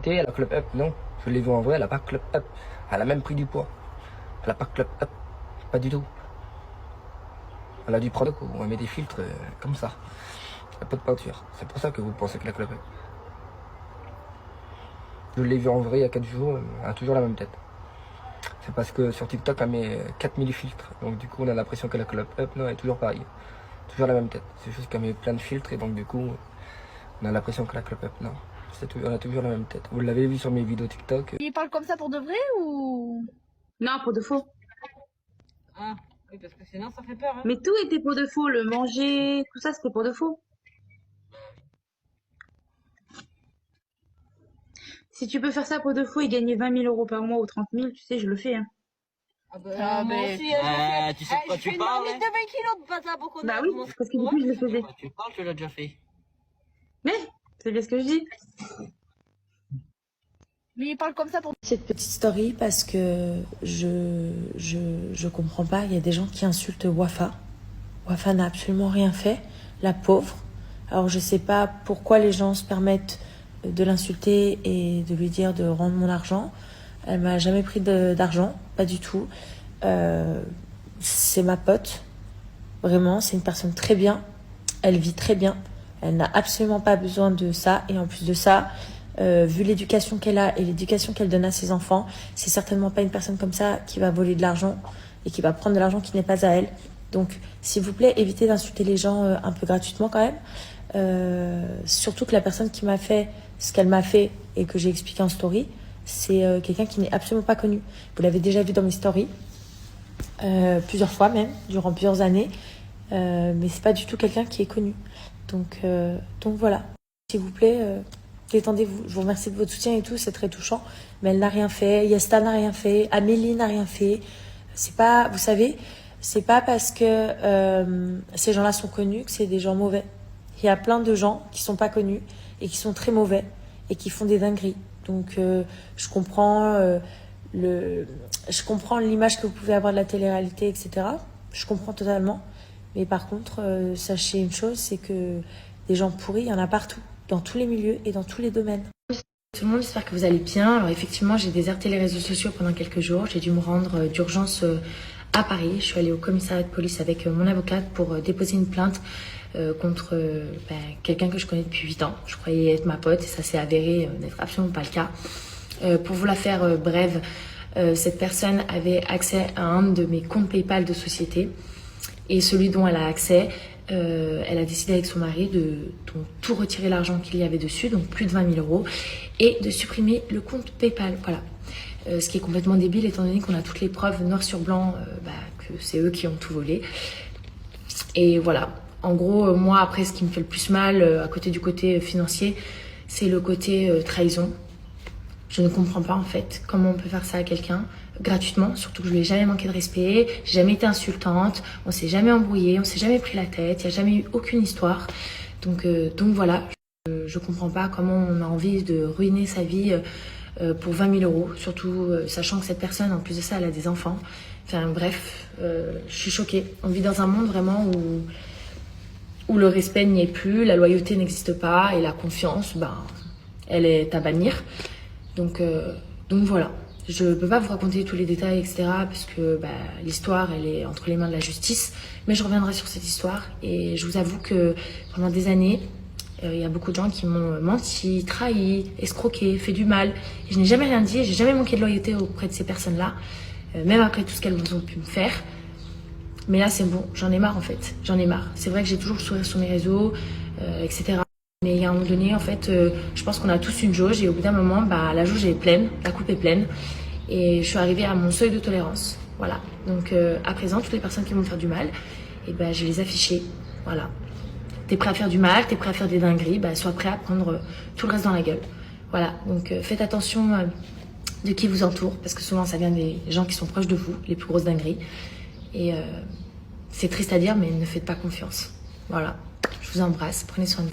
Elle a club up, non. Je l'ai vu en vrai, elle a pas club up. Elle a même pris du poids. Elle a pas club up. Pas du tout. Elle a dû prendre coup. On met des filtres comme ça. Il n'y a pas de peinture. C'est pour ça que vous pensez que la club up. Je l'ai vu en vrai il y a 4 jours. Elle a toujours la même tête. C'est parce que sur TikTok, elle met 4000 filtres. Donc du coup, on a l'impression que la club up, non, elle est toujours pareille. Toujours la même tête. C'est juste qu'elle met plein de filtres et donc du coup, on a l'impression que la club up, non. On a toujours la même tête. Vous l'avez vu sur mes vidéos TikTok. Il parle comme ça pour de vrai ou... Non, pour de faux. Ah, oui, parce que sinon ça fait peur. Hein. Mais tout était pour de faux. Le manger, tout ça, c'était pour de faux. Si tu peux faire ça pour de faux et gagner 20 000 euros par mois ou 30 000, tu sais, je le fais. Hein. Ah bah, Ah, moi mais- aussi, Tu sais de quoi je tu fais une parles, marmite de 20 kilos de pâte à bocona. Bah oui, parce que du coup, je le faisais. Tu parles, tu l'as déjà fait. Mais, c'est bien ce que je dis. Mais il parle comme ça pour... Cette petite story parce que je comprends pas. Il y a des gens qui insultent Wafa. Wafa n'a absolument rien fait, la pauvre. Alors je sais pas pourquoi les gens se permettent de l'insulter et de lui dire de rendre mon argent. Elle m'a jamais pris d'argent, pas du tout. C'est ma pote, vraiment. C'est une personne très bien. Elle vit très bien. Elle n'a absolument pas besoin de ça. Et en plus de ça, vu l'éducation qu'elle a et l'éducation qu'elle donne à ses enfants, c'est certainement pas une personne comme ça qui va voler de l'argent et qui va prendre de l'argent qui n'est pas à elle. Donc, s'il vous plaît, évitez d'insulter les gens un peu gratuitement quand même. Surtout que la personne qui m'a fait ce qu'elle m'a fait et que j'ai expliqué en story, c'est quelqu'un qui n'est absolument pas connu. Vous l'avez déjà vu dans mes stories, plusieurs fois même, durant plusieurs années. Mais c'est pas du tout quelqu'un qui est connu. Donc voilà. S'il vous plaît, détendez-vous. Je vous remercie de votre soutien et tout, c'est très touchant. Mais elle n'a rien fait, Yasta n'a rien fait, Amélie n'a rien fait. C'est pas, vous savez, c'est pas parce que ces gens-là sont connus que c'est des gens mauvais. Il y a plein de gens qui sont pas connus et qui sont très mauvais et qui font des dingueries. Donc je comprends l'image que vous pouvez avoir de la télé-réalité, etc. Je comprends totalement. Mais par contre, sachez une chose, c'est que des gens pourris, il y en a partout, dans tous les milieux et dans tous les domaines. Tout le monde, j'espère que vous allez bien. Alors effectivement, j'ai déserté les réseaux sociaux pendant quelques jours. J'ai dû me rendre d'urgence à Paris. Je suis allée au commissariat de police avec mon avocate pour déposer une plainte contre quelqu'un que je connais depuis 8 ans. Je croyais être ma pote et ça s'est avéré n'être absolument pas le cas. Pour vous la faire brève, cette personne avait accès à un de mes comptes PayPal de société. Et celui dont elle a accès, elle a décidé avec son mari de tout retirer l'argent qu'il y avait dessus, donc plus de 20 000 euros, et de supprimer le compte PayPal. Voilà. Ce qui est complètement débile étant donné qu'on a toutes les preuves noir sur blanc que c'est eux qui ont tout volé. Et voilà. En gros, moi, après, ce qui me fait le plus mal, à côté du côté financier, c'est le côté trahison. Je ne comprends pas en fait comment on peut faire ça à quelqu'un gratuitement, surtout que je lui ai jamais manqué de respect, j'ai jamais été insultante, on s'est jamais embrouillé, on s'est jamais pris la tête, il n'y a jamais eu aucune histoire. Donc voilà, je comprends pas comment on a envie de ruiner sa vie pour 20 000 euros, surtout sachant que cette personne, en plus de ça, elle a des enfants. Enfin bref, je suis choquée. On vit dans un monde vraiment où le respect n'y est plus, la loyauté n'existe pas et la confiance, elle est à bannir. Donc voilà, je peux pas vous raconter tous les détails, etc. parce que l'histoire, elle est entre les mains de la justice. Mais je reviendrai sur cette histoire et je vous avoue que pendant des années, il y a beaucoup de gens qui m'ont menti, trahi, escroqué, fait du mal. Et je n'ai jamais rien dit, j'ai jamais manqué de loyauté auprès de ces personnes-là, même après tout ce qu'elles ont pu me faire. Mais là, c'est bon, j'en ai marre en fait, j'en ai marre. C'est vrai que j'ai toujours le sourire sur mes réseaux, etc. Mais il y a un moment donné, en fait, je pense qu'on a tous une jauge et au bout d'un moment, la jauge est pleine, la coupe est pleine. Et je suis arrivée à mon seuil de tolérance. Voilà. Donc à présent, toutes les personnes qui vont me faire du mal, je vais les afficher. Voilà. T'es prêt à faire du mal, t'es prêt à faire des dingueries, sois prêt à prendre tout le reste dans la gueule. Voilà. Donc faites attention de qui vous entoure, parce que souvent ça vient des gens qui sont proches de vous, les plus grosses dingueries. Et c'est triste à dire, mais ne faites pas confiance. Voilà. Je vous embrasse, prenez soin de vous.